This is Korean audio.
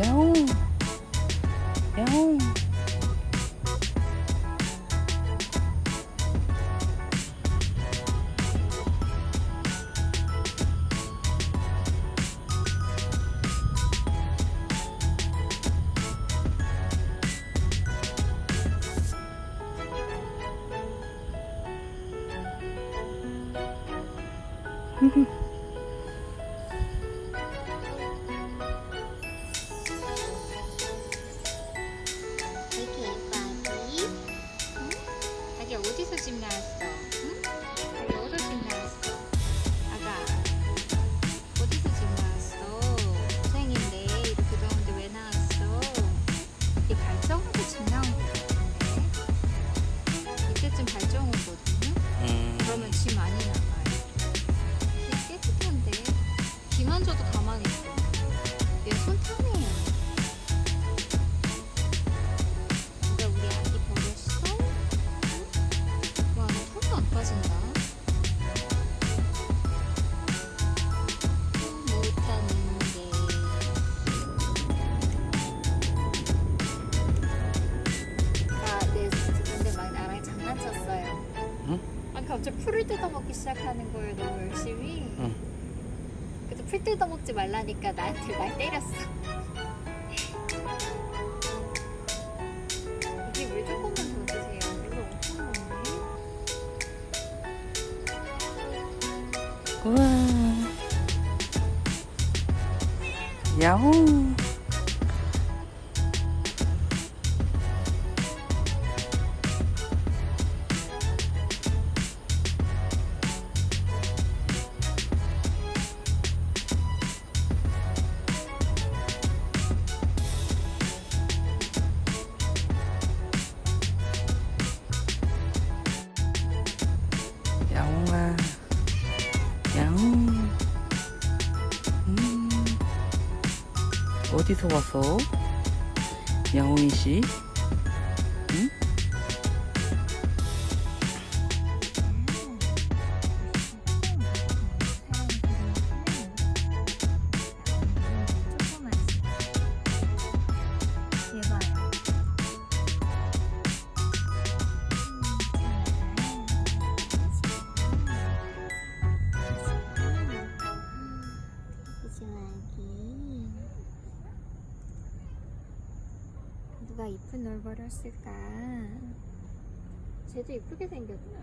야옹 야옹. 이렇게 예뻐 아기. 응? 아기 어디서 집 나왔어? 응? 아기 어디서 집 나왔어? 아가 어디서 집 나왔어? 고생인데 이렇게 더운데 왜 나왔어? 이 발정하고 집 나온 거 같은데 이때쯤 발정 오거든요? 그러면 집 많이 나가요. 집 깨끗한데 비만 줘도 가만히 있어. 얘 손 타네요. 누가 우리 아기 버렸어? 응? 와, 너 털도 안 빠진다. 못하는데. 근데 막 나랑 장난쳤어요. 응? 아, 갑자기 풀을 뜯어먹기 시작하는 거예요. 너무 열심히. 응. 그래서 풀 뜯어먹지 말라니까 나한테 날 때렸어. 이게 물 조금만 더 주세요. 물을 엄청 먹네. 우와. 야옹. 야옹아, 야옹. 어디서 와서? 야옹이 씨? 응? 누가 이쁜 널 버렸을까? 쟤도 이쁘게 생겼다.